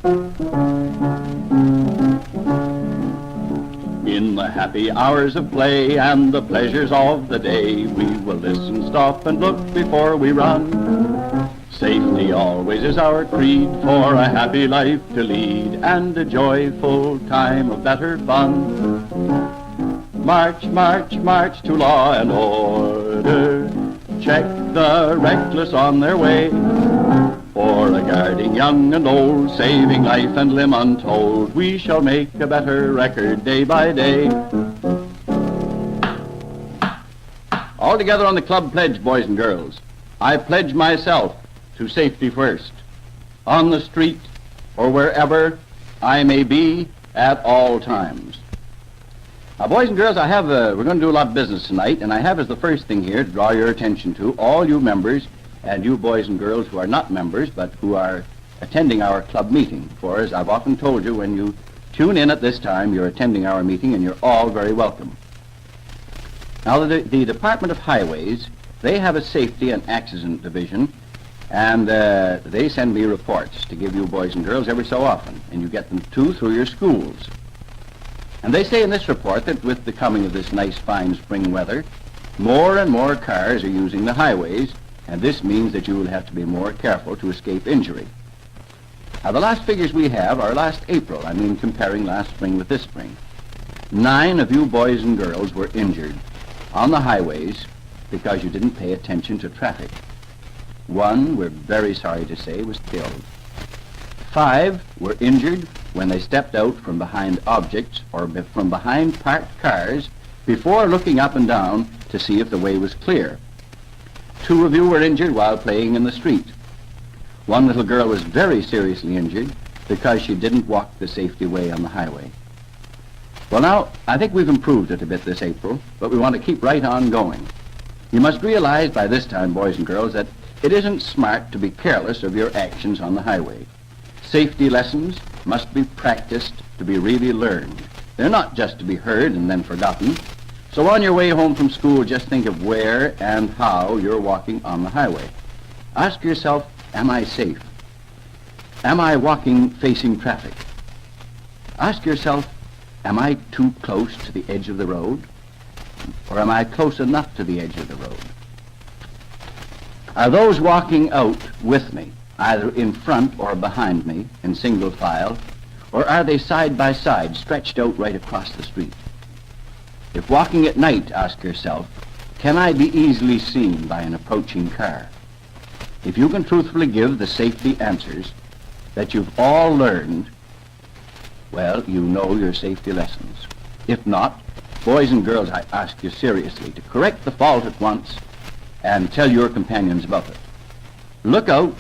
In the happy hours of play and the pleasures of the day, we will listen, stop, and look before we run. Safety always is our creed for a happy life to lead and a joyful time of better fun. March, march, march to law and order. Check the reckless on their way. For a guarding young and old, saving life and limb untold, we shall make a better record day by day. All together on the club pledge, boys and girls. I pledge myself to safety first, on the street or wherever I may be at all times. Now, boys and girls, we're going to do a lot of business tonight, and I have as the first thing here to draw your attention to all you members and you boys and girls who are not members but who are attending our club meeting. For as I've often told you, when you tune in at this time, you're attending our meeting and you're all very welcome. Now, the Department of Highways, they have a safety and accident division, and they send me reports to give you boys and girls every so often, and you get them too through your schools. And they say in this report that with the coming of this nice fine spring weather, more and more cars are using the highways, and this means that you will have to be more careful to escape injury. Now, the last figures we have are last April, comparing last spring with this spring. 9 of you boys and girls were injured on the highways because you didn't pay attention to traffic. 1, we're very sorry to say, was killed. 5 were injured when they stepped out from behind objects or from behind parked cars before looking up and down to see if the way was clear. 2 of you were injured while playing in the street. 1 little girl was very seriously injured because she didn't walk the safety way on the highway. Well, now, I think we've improved it a bit this April, but we want to keep right on going. You must realize by this time, boys and girls, that it isn't smart to be careless of your actions on the highway. Safety lessons must be practiced to be really learned. They're not just to be heard and then forgotten. So on your way home from school, just think of where and how you're walking on the highway. Ask yourself, am I safe? Am I walking facing traffic? Ask yourself, am I too close to the edge of the road? Or am I close enough to the edge of the road? Are those walking out with me, either in front or behind me in single file, or are they side by side, stretched out right across the street? If walking at night, ask yourself, can I be easily seen by an approaching car? If you can truthfully give the safety answers that you've all learned, well, you know your safety lessons. If not, boys and girls, I ask you seriously to correct the fault at once and tell your companions about it. Look out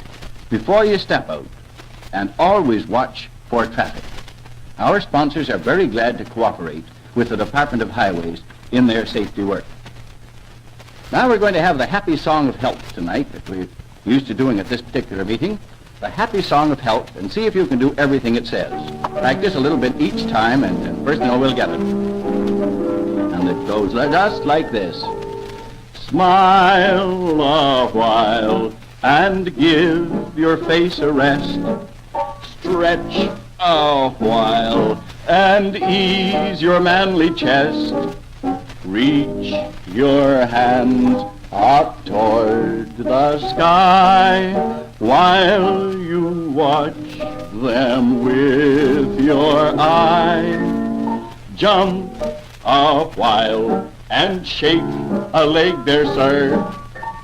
before you step out, and always watch for traffic. Our sponsors are very glad to cooperate with the Department of Highways in their safety work. Now we're going to have the Happy Song of Health tonight that we're used to doing at this particular meeting. The Happy Song of Health, and see if you can do everything it says. Practice a little bit each time, and first thing we'll get it. And it goes just like this. Smile a while and give your face a rest. Stretch a while and ease your manly chest. Reach your hand up toward the sky while you watch them with your eye. Jump a while and shake a leg there, sir.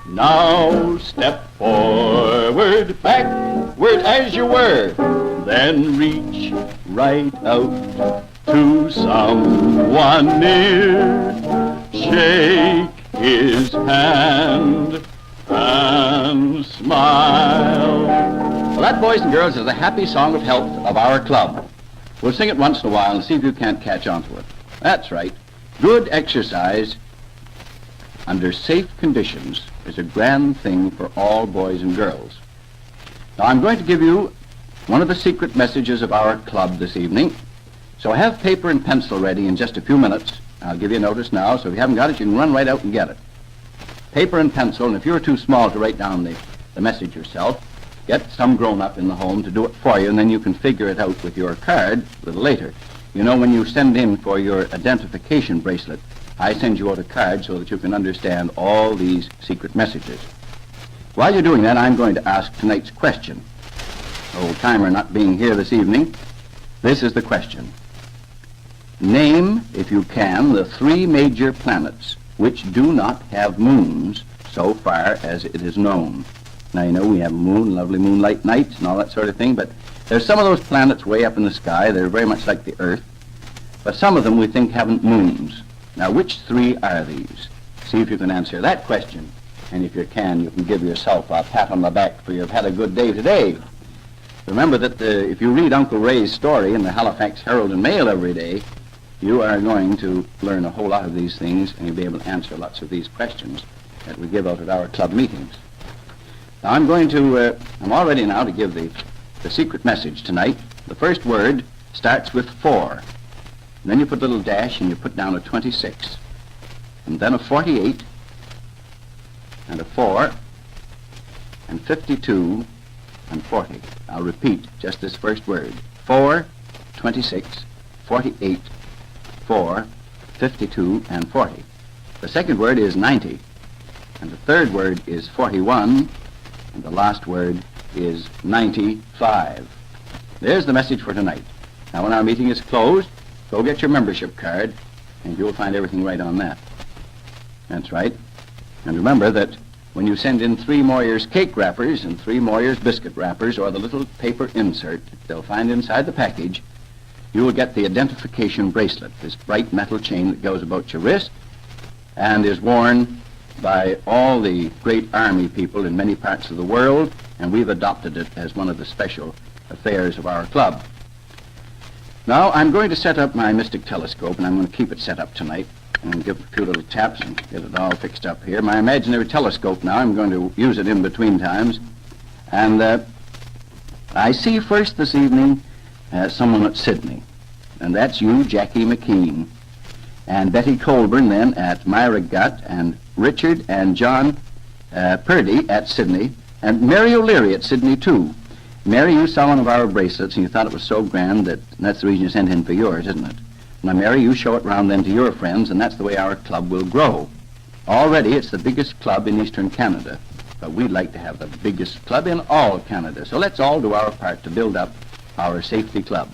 Now step forward, backward as you were. Then reach right out to someone near. Shake his hand and smile. Well, that, boys and girls, is the Happy Song of Health of our club. We'll sing it once in a while and see if you can't catch on to it. That's right. Good exercise under safe conditions is a grand thing for all boys and girls. Now, I'm going to give you one of the secret messages of our club this evening. So have paper and pencil ready in just a few minutes. I'll give you a notice now, so if you haven't got it, you can run right out and get it. Paper and pencil, and if you're too small to write down the message yourself, Get some grown-up in the home to do it for you, and then you can figure it out with your card a little later. You know, when you send in for your identification bracelet, I send you out a card so that you can understand all these secret messages. While you're doing that, I'm going to ask tonight's question. Old timer not being here this evening, this is the question. Name, if you can, the 3 major planets which do not have moons so far as it is known. Now, you know, we have a moon, lovely moonlight nights and all that sort of thing, but there's some of those planets way up in the sky. They're very much like the Earth, but some of them we think haven't moons. Now, which 3 are these? See if you can answer that question. And if you can give yourself a pat on the back for you've had a good day today. Remember that if you read Uncle Ray's story in the Halifax Herald and Mail every day, you are going to learn a whole lot of these things, and you'll be able to answer lots of these questions that we give out at our club meetings. Now, I'm all ready now to give the secret message tonight. The first word starts with 4. And then you put a little dash and you put down a 26. And then a 48, and a 4, and 52, and 40. I'll repeat just this first word. 4, 26, 48, 4, 52, and 40. The second word is 90. And the third word is 41. And the last word is 95. There's the message for tonight. Now, when our meeting is closed, go get your membership card, and you'll find everything right on that. That's right. And remember that when you send in 3 Moyer's cake wrappers and 3 Moyer's biscuit wrappers, or the little paper insert they'll find inside the package, you will get the identification bracelet, this bright metal chain that goes about your wrist and is worn by all the great army people in many parts of the world, and we've adopted it as one of the special affairs of our club. Now, I'm going to set up my mystic telescope, and I'm going to keep it set up tonight, and give it a few little taps and get it all fixed up here. My imaginary telescope now, I'm going to use it in between times, and I see first this evening someone at Sydney, and that's you, Jackie McKean, and Betty Colburn then at Myra Gutt, and Richard and John Purdy at Sydney, and Mary O'Leary at Sydney too. Mary, you saw one of our bracelets and you thought it was so grand that's the reason you sent in for yours, isn't it? Now, Mary, you show it round then to your friends, and that's the way our club will grow. Already it's the biggest club in Eastern Canada, but we'd like to have the biggest club in all Canada. So let's all do our part to build up our safety club.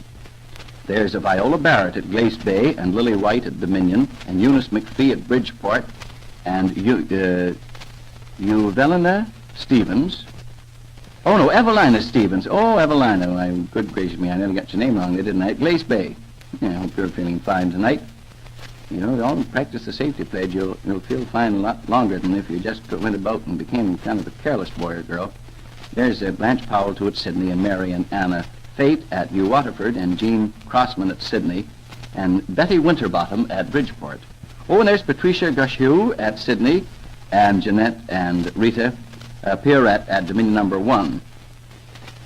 There's a Viola Barrett at Glace Bay, and Lily White at Dominion, and Eunice McPhee at Bridgeport, and Evelina Stevens. Oh, no, Evelina Stevens. Oh, Evelina. My good gracious me, I nearly got your name wrong there, didn't I? At Glace Bay. Yeah, I hope you're feeling fine tonight. You know, all practice the safety pledge, you'll feel fine a lot longer than if you just went about and became kind of a careless boy or girl. There's Blanche Powell, too, at Sydney, and Mary and Anna Fate at New Waterford, and Jean Crossman at Sydney, and Betty Winterbottom at Bridgeport. Oh, and there's Patricia Gushew at Sydney, and Jeanette and Rita Pierrette at Dominion number 1.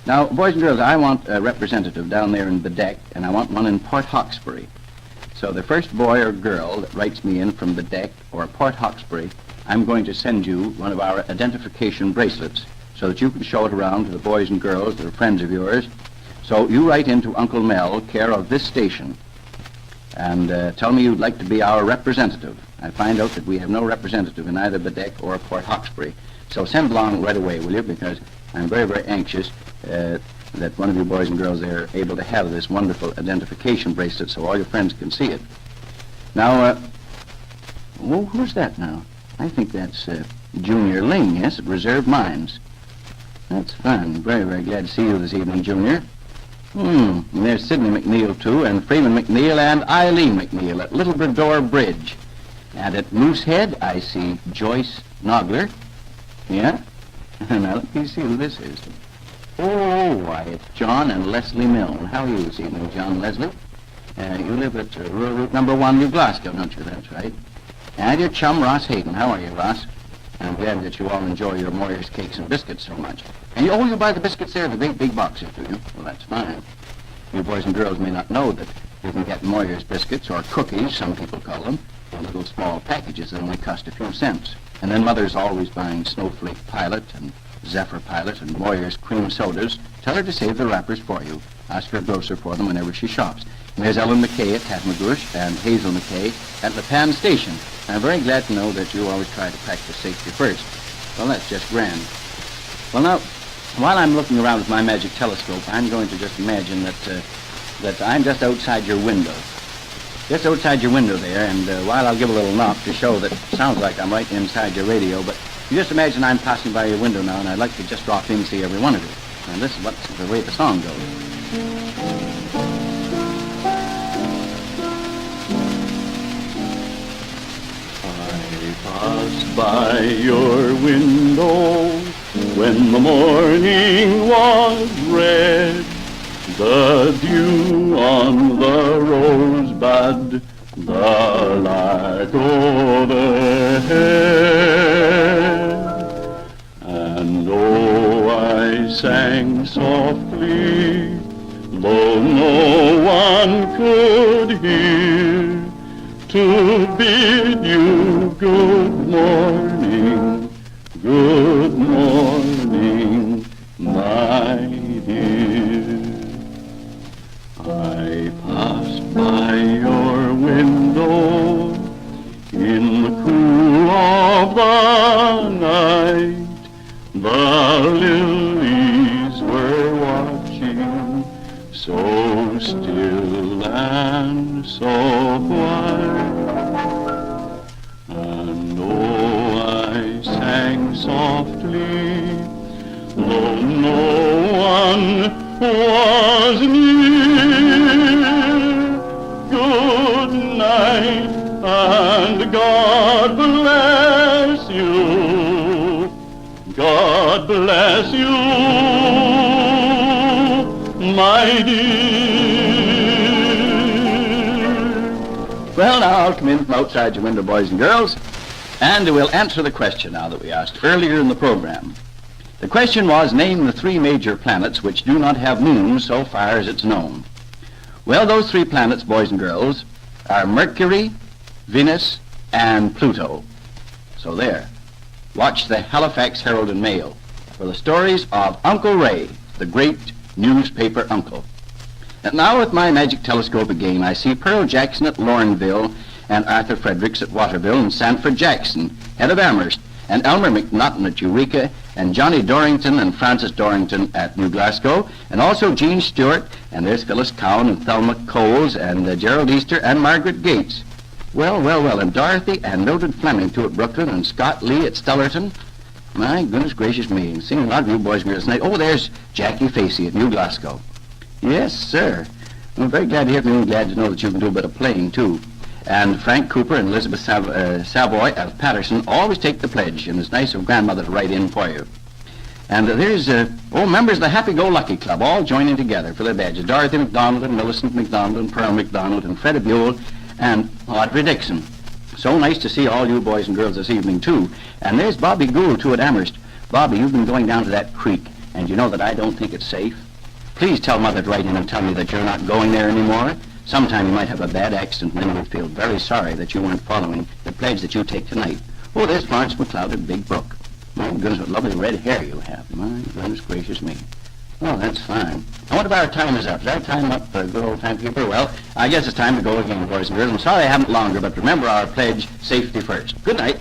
Now, boys and girls, I want a representative down there in Bedeck, and I want one in Port Hawkesbury. So the first boy or girl that writes me in from Bedeck or Port Hawkesbury, I'm going to send you one of our identification bracelets so that you can show it around to the boys and girls that are friends of yours. So you write into Uncle Mel, care of this station, and tell me you'd like to be our representative. I find out that we have no representative in either Bedeck or Port Hawkesbury. So send along right away, will you? Because I'm very, very anxious that one of you boys and girls there are able to have this wonderful identification bracelet so all your friends can see it. Now, who's that now? I think that's Junior Ling, yes, at Reserve Mines. That's fun. Very, very glad to see you this evening, Junior. And there's Sidney McNeil, too, and Freeman McNeil and Eileen McNeil at Little Brador Bridge. And at Moosehead, I see Joyce Nogler. Yeah? Now, let me see who this is. Oh, why, it's John and Leslie Milne. How are you this evening, John and Leslie? You live at rural route number 1, New Glasgow, don't you? That's right. And your chum, Ross Hayden. How are you, Ross? I'm glad that you all enjoy your Moyer's cakes and biscuits so much. And you buy the biscuits there, the great big boxes, do you? Well, that's fine. You boys and girls may not know that you can get Moyer's biscuits, or cookies, some people call them, in little small packages that only cost a few cents. And then Mother's always buying Snowflake Pilot and Zephyr Pilot, and Moyer's cream sodas, tell her to save the wrappers for you. Ask her grocer for them whenever she shops. And there's Ellen McKay at Tatmagouche and Hazel McKay at La Panne Station. I'm very glad to know that you always try to practice safety first. Well, that's just grand. Well, now, while I'm looking around with my magic telescope, I'm going to just imagine that I'm just outside your window. Just outside your window there, and while I'll give a little knock to show that it sounds like I'm right inside your radio, but you just imagine I'm passing by your window now, and I'd like to just drop in and see every one of you. And this is what's the way the song goes. I passed by your window when the morning was red, the dew on the rosebud, the lark overhead, and oh, I sang softly, though no one could hear, to bid you good morning, my dear. I passed by your window in the cool of the night. The lilies were watching, so still and so white. And oh, I sang softly, though no one was near. Good night, and God bless you. God bless you, my dear. Well, now I'll come in from outside your window, boys and girls, and we'll answer the question now that we asked earlier in the program. The question was, name the 3 major planets which do not have moons so far as it's known. Well, those 3 planets, boys and girls, are Mercury, Venus, and Pluto. So there. Watch the Halifax Herald and Mail for the stories of Uncle Ray, the great newspaper uncle. And now with my magic telescope again, I see Pearl Jackson at Lorneville, and Arthur Fredericks at Waterville, and Sanford Jackson, head of Amherst, and Elmer McNaughton at Eureka, and Johnny Dorrington and Francis Dorrington at New Glasgow, and also Jean Stewart, and there's Phyllis Cowan and Thelma Coles, and Gerald Easter and Margaret Gates. Well, and Dorothy and Mildred Fleming, too, at Brooklyn, and Scott Lee at Stellarton. My goodness gracious me, and seeing a lot of you boys and girls tonight. Oh, there's Jackie Facey at New Glasgow. Yes, sir. I'm very glad to hear from you, and glad to know that you can do a bit of playing, too. And Frank Cooper and Elizabeth Savoy of Patterson always take the pledge, and it's nice of grandmother to write in for you. And there's members of the Happy-Go-Lucky Club all joining together for their badges. Dorothy McDonald and Millicent McDonald and Pearl McDonald and Fred Buell and Audrey Dixon. So nice to see all you boys and girls this evening, too. And there's Bobby Gould, too, at Amherst. Bobby, you've been going down to that creek, and you know that I don't think it's safe. Please tell Mother to write in and tell me that you're not going there anymore. Sometime you might have a bad accident, and then you'd feel very sorry that you weren't following the pledge that you take tonight. Oh, there's Florence McLeod at Big Brook. My goodness, what lovely red hair you have. My goodness gracious me. Oh, that's fine. I wonder if our time is up. Is our time up, good old timekeeper? Well, I guess it's time to go again, boys and girls. I'm sorry I haven't longer, but remember our pledge, safety first. Good night.